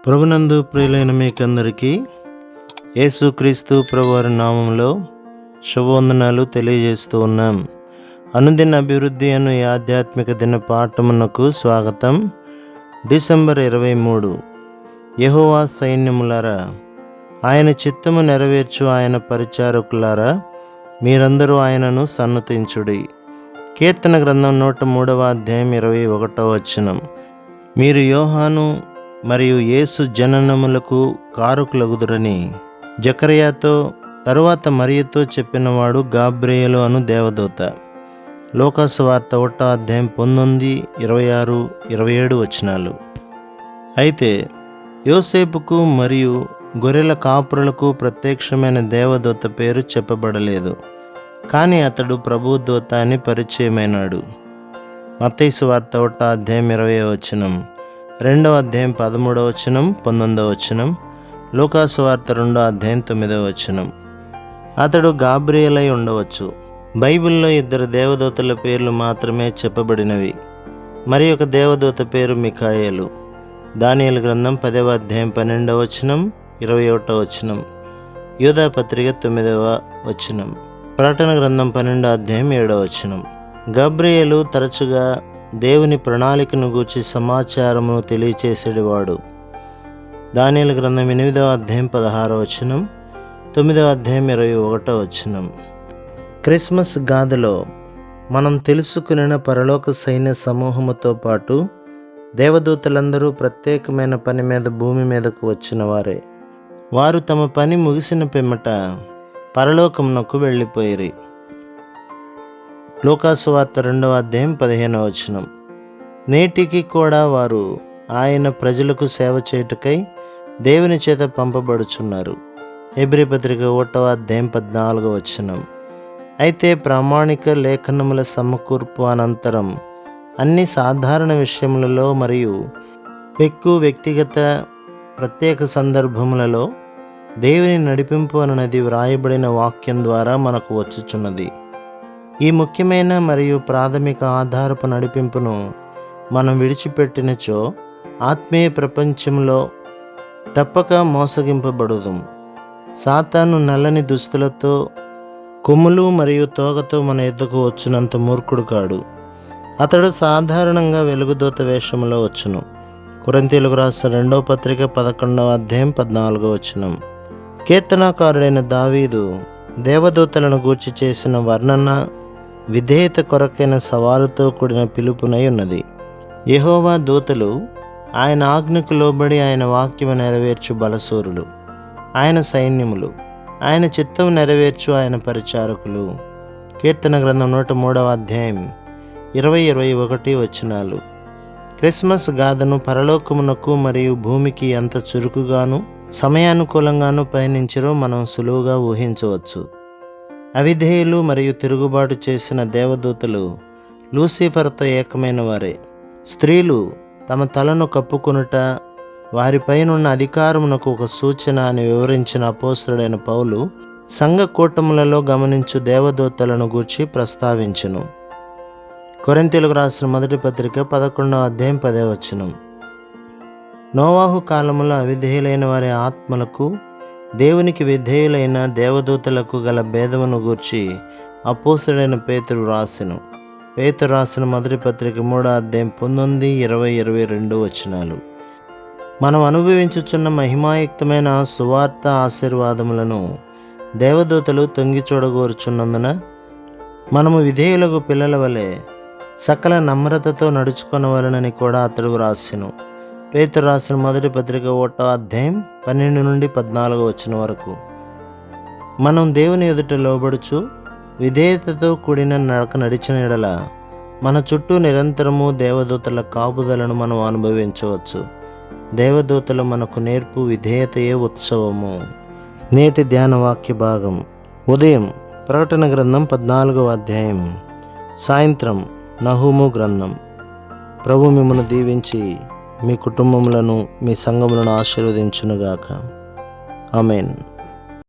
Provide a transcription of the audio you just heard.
ప్రభునందు ప్రియులైన మీకందరికీ యేసుక్రీస్తు ప్రభువారి నామంలో శుభవందనాలు తెలియజేస్తూ ఉన్నాం. అనుదిన అభివృద్ధి అను ఈ ఆధ్యాత్మిక దిన పాఠమునకు స్వాగతం. డిసెంబర్ 23. యెహోవా సైన్యములారా, ఆయన చిత్తము నెరవేర్చు ఆయన పరిచారకులారా, మీరందరూ ఆయనను సన్నతించుడి. కీర్తన గ్రంథం 103వ అధ్యాయం 21వ వచనం. మీరు యోహాను మరియు యేసు జననములకు కారకులగుదురని జకర్యాతో తరువాత మరియతో చెప్పినవాడు గాబ్రియేలు అను దేవదూత. లూకా సువార్త 1వ అధ్యాయం 19, 26, 27 వచనాలు. అయితే యోసేపుకు మరియు గొర్రెల కాపురులకు ప్రత్యక్షమైన దేవదూత పేరు చెప్పబడలేదు, కానీ అతడు ప్రభుదూత అని పరిచయమైనాడు. మత్తయి సువార్త 1వ అధ్యాయం 20వ వచనం, 2వ అధ్యాయం 13వ వచనం, 19వ వచనం, లూకా సువార్త 2వ అధ్యాయం 9వ వచనం. అతడు గాబ్రియేలై ఉండవచ్చు. బైబిల్లో 2 దేవదూతల పేర్లు మాత్రమే చెప్పబడినవి. మరి ఒక దేవదూత పేరు మిఖాయేలు. దానియేలు గ్రంథం 10వ అధ్యాయం 12వ వచనం, 21వ వచనం, యూదా పత్రిక 9వ వచనం, ప్రకటన గ్రంథం 12వ అధ్యాయం 7వ వచనం. గాబ్రియేలు తరచుగా దేవుని ప్రణాళికను గూర్చి సమాచారమును తెలియచేసేవాడు. దానియేలు గ్రంథం 8వ అధ్యాయం 16వ వచనం, 9వ అధ్యాయం 21వ వచనం. క్రిస్మస్ గాథలో మనం తెలుసుకున్న పరలోక సైన్య సమూహముతో పాటు దేవదూతలందరూ ప్రత్యేకమైన పని మీద భూమి మీదకు వచ్చిన వారే. వారు తమ పని ముగిసిన పిమ్మట పరలోకమునకు వెళ్ళిపోయిరి. లూకా సువార్త 2వ అధ్యాయం 15వ వచనం. నేటికి కూడా వారు ఆయన ప్రజలకు సేవ చేయుటకై దేవుని చేత పంపబడుచున్నారు. హెబ్రీ పత్రిక 1వ అధ్యాయం 14వ వచనం. అయితే ప్రామాణిక లేఖనముల సమకూర్పు అనంతరం అన్ని సాధారణ విషయములలో మరియు వ్యక్తిగత ప్రత్యేక సందర్భములలో దేవుని నడిపింపు అన్నది వ్రాయబడిన వాక్యం ద్వారా మనకు వచ్చుచున్నది. ఈ ముఖ్యమైన మరియు ప్రాథమిక ఆధారపు నడిపింపును మనం విడిచిపెట్టినచో ఆత్మీయ ప్రపంచంలో తప్పక మోసగింపబడుదు. సాతాను నల్లని దుస్తులతో, కొమ్ములు మరియు తోగతో మన ఎద్దుకు వచ్చినంత మూర్ఖుడు కాడు. అతడు సాధారణంగా వెలుగుదూత వేషంలో వచ్చును. కొరింథీయులకు రాసిన 2వ పత్రిక 11వ అధ్యాయం 14వ వచనం. కీర్తనాకారుడైన దావీదు దేవదూతలను గూర్చి చేసిన వర్ణన విధేయత కొరకైన సవాలుతో కూడిన పిలుపునై ఉన్నది. యెహోవా దూతలు ఆయన ఆజ్ఞకు లోబడి ఆయన వాక్యము నెరవేర్చు బలసూరులు, ఆయన సైన్యములు, ఆయన చిత్తం నెరవేర్చు ఆయన పరిచారకులు. కీర్తన గ్రంథం 103వ అధ్యాయం 20-21 వచనాలు. క్రిస్మస్ గాథను పరలోకమునకు మరియు భూమికి ఎంత చురుకుగాను సమయానుకూలంగాను పయనించరో మనం సులువుగా ఊహించవచ్చు. అవిధేయులు మరియు తిరుగుబాటు చేసిన దేవదూతలు లూసిఫర్తో ఏకమైన వారే. స్త్రీలు తమ తలను కప్పుకొనుట వారిపైనున్న అధికారమునకు ఒక సూచన అని వివరించిన అపోస్తలుడైన పౌలు సంఘ కూటములలో గమనించు దేవదూతలను గూర్చి ప్రస్తావించును. కొరింథీయులకు రాసిన 1వ పత్రిక 11వ అధ్యాయం 10వ వచనం. నోవాహు కాలములో అవిధేయులైన వారి ఆత్మలకు దేవునికి విధేయులైన దేవదూతలకు గల భేదమును గూర్చి అపోస్తలుడైన పేతురు రాసెను. పేతురు రాసిన 1వ పత్రిక 3వ అధ్యాయం 19, 20, 22 వచనాలు. మనం అనుభవించుచున్న మహిమాయుక్తమైన సువార్త ఆశీర్వాదములను దేవదూతలు తొంగి చూడగోరుచున్నందున మనము విధేయులకు పిల్లల వలె సకల నమ్రతతో నడుచుకొనవలెనని కూడా అతడు రాసెను. పేతురు రాసిన 1వ పత్రిక 1వ అధ్యాయం 12 నుండి 14 వచనం వరకు. మనం దేవుని ఎదుట లోబడుచు విధేయతతో కూడిన నడక నడిచిన ఎడల మన చుట్టూ నిరంతరము దేవదూతల కాపుదలను మనం అనుభవించవచ్చు. దేవదూతలు మనకు నేర్పు విధేయతయే ఉత్సవము. నేటి ధ్యాన వాక్య భాగం. ఉదయం ప్రకటన గ్రంథం 14వ అధ్యాయం, సాయంత్రం నహూము గ్రంథం. ప్రభు మిమ్మల్ని దీవించి మీ కుటుంబములను, మీ సంఘములను ఆశీర్వదించునుగాక. ఆమేన్.